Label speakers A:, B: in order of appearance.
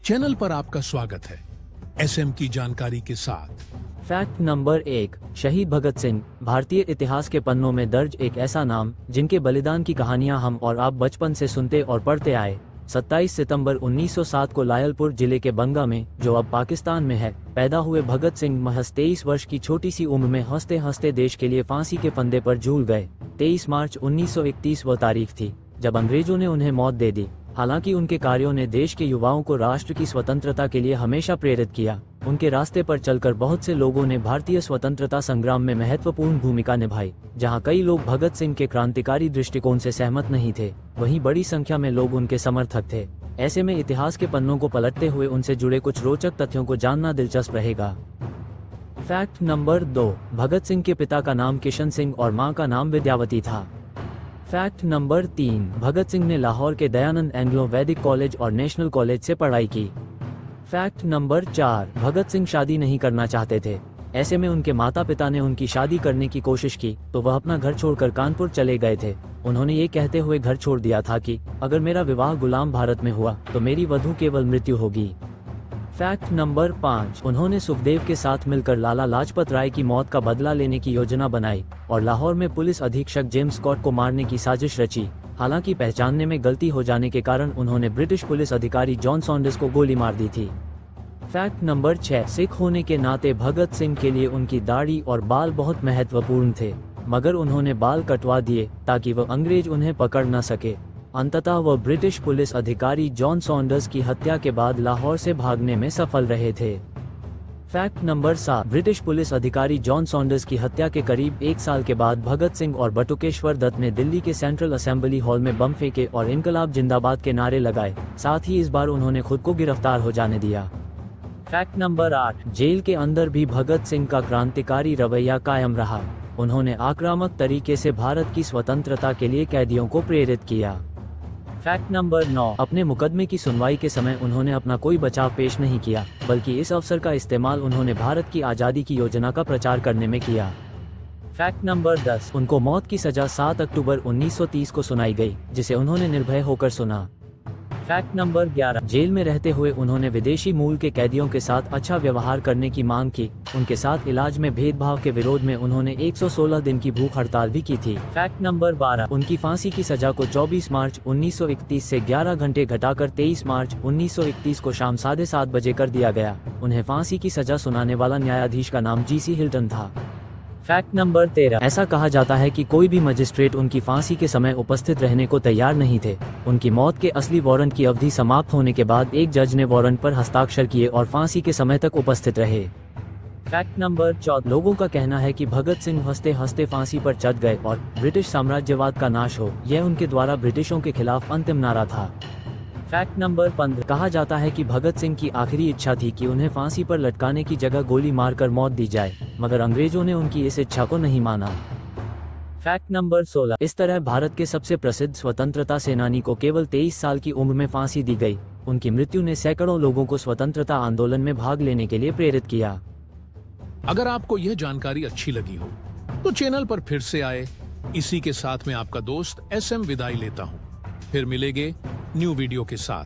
A: Channel पर आपका स्वागत है एसएम की जानकारी के साथ।
B: फैक्ट नंबर 1, शहीद भगत सिंह भारतीय इतिहास के पन्नों में दर्ज एक ऐसा नाम जिनके बलिदान की कहानियां हम और आप बचपन से सुनते और पढ़ते आए। 27 सितंबर 1907 को लायलपुर जिले के बंगा में, जो अब पाकिस्तान में है, पैदा हुए भगत सिंह महज 23 वर्ष की छोटी सी उम्र में हंसते हंसते देश के लिए फांसी के फंदे पर झूल गए। 23 मार्च 1931 वो तारीख थी जब अंग्रेजों ने उन्हें मौत दे दी। हालांकि उनके कार्यों ने देश के युवाओं को राष्ट्र की स्वतंत्रता के लिए हमेशा प्रेरित किया। उनके रास्ते पर चलकर बहुत से लोगों ने भारतीय स्वतंत्रता संग्राम में महत्वपूर्ण भूमिका निभाई। जहां कई लोग भगत सिंह के क्रांतिकारी दृष्टिकोण से सहमत नहीं थे, वहीं बड़ी संख्या में लोग उनके समर्थक थे। ऐसे में इतिहास के पन्नों को पलटते हुए उनसे जुड़े कुछ रोचक तथ्यों को जानना दिलचस्प रहेगा। फैक्ट नंबर 2, भगत सिंह के पिता का नाम किशन सिंह और मां का नाम विद्यावती था। फैक्ट नंबर 3, भगत सिंह ने लाहौर के दयानंद एंग्लो वैदिक कॉलेज और नेशनल कॉलेज से पढ़ाई की। फैक्ट नंबर 4, भगत सिंह शादी नहीं करना चाहते थे। ऐसे में उनके माता पिता ने उनकी शादी करने की कोशिश की तो वह अपना घर छोड़कर कानपुर चले गए थे। उन्होंने ये कहते हुए घर छोड़ दिया था कि अगर मेरा विवाह गुलाम भारत में हुआ तो मेरी वधू केवल मृत्यु होगी। फैक्ट नंबर 5, उन्होंने सुखदेव के साथ मिलकर लाला लाजपत राय की मौत का बदला लेने की योजना बनाई और लाहौर में पुलिस अधीक्षक जेम्स स्कॉट को मारने की साजिश रची। हालांकि पहचानने में गलती हो जाने के कारण उन्होंने ब्रिटिश पुलिस अधिकारी जॉन सॉन्डर्स को गोली मार दी थी। फैक्ट नंबर 6, सिख होने के नाते भगत सिंह के लिए उनकी दाढ़ी और बाल बहुत महत्वपूर्ण थे, मगर उन्होंने बाल कटवा दिए ताकि वह अंग्रेज उन्हें पकड़ न सके। अंततः वह ब्रिटिश पुलिस अधिकारी जॉन सॉन्डर्स की हत्या के बाद लाहौर से भागने में सफल रहे थे। फैक्ट नंबर 7, ब्रिटिश पुलिस अधिकारी जॉन सॉन्डर्स की हत्या के करीब 1 साल के बाद भगत सिंह और बटुकेश्वर दत्त ने दिल्ली के सेंट्रल असेंबली हॉल में बम फेंके और इनकलाब जिंदाबाद के नारे लगाए। साथ ही इस बार उन्होंने खुद को गिरफ्तार हो जाने दिया। फैक्ट नंबर 8, जेल के अंदर भी भगत सिंह का क्रांतिकारी रवैया कायम रहा। उन्होंने आक्रामक तरीके से भारत की स्वतंत्रता के लिए कैदियों को प्रेरित किया। फैक्ट नंबर 9, अपने मुकदमे की सुनवाई के समय उन्होंने अपना कोई बचाव पेश नहीं किया, बल्कि इस अवसर का इस्तेमाल उन्होंने भारत की आज़ादी की योजना का प्रचार करने में किया। फैक्ट नंबर 10, उनको मौत की सजा 7 अक्टूबर 1930 को सुनाई गई, जिसे उन्होंने निर्भय होकर सुना। फैक्ट नंबर 11, जेल में रहते हुए उन्होंने विदेशी मूल के कैदियों के साथ अच्छा व्यवहार करने की मांग की। उनके साथ इलाज में भेदभाव के विरोध में उन्होंने 116 दिन की भूख हड़ताल भी की थी। फैक्ट नंबर 12, उनकी फांसी की सजा को 24 मार्च 1931 से 11 घंटे घटाकर 23 मार्च 1931 को शाम 7:30 बजे कर दिया गया। उन्हें फांसी की सजा सुनाने वाला न्यायाधीश का नाम जीसी हिल्टन था। फैक्ट नंबर 13, ऐसा कहा जाता है कि कोई भी मजिस्ट्रेट उनकी फांसी के समय उपस्थित रहने को तैयार नहीं थे। उनकी मौत के असली वारंट की अवधि समाप्त होने के बाद एक जज ने वारंट पर हस्ताक्षर किए और फांसी के समय तक उपस्थित रहे। फैक्ट नंबर 14, लोगों का कहना है कि भगत सिंह हंसते हंसते फांसी पर चढ़ गए और ब्रिटिश साम्राज्यवाद का नाश हो, यह उनके द्वारा ब्रिटिशों के खिलाफ अंतिम नारा था। फैक्ट नंबर 15, कहा जाता है कि भगत सिंह की आखिरी इच्छा थी कि उन्हें फांसी पर लटकाने की जगह गोली मारकर मौत दी जाए, मगर अंग्रेजों ने उनकी इस इच्छा को नहीं माना। फैक्ट नंबर 16, इस तरह भारत के सबसे प्रसिद्ध स्वतंत्रता सेनानी को केवल 23 साल की उम्र में फांसी दी गई। उनकी मृत्यु ने सैकड़ों लोगों को स्वतंत्रता आंदोलन में भाग लेने के लिए प्रेरित किया।
A: अगर आपको यह जानकारी अच्छी लगी हो तो चैनल पर फिर से आए। इसी के साथ में आपका दोस्त एसएम विदाई लेता हूँ। फिर मिलेंगे न्यू वीडियो के साथ।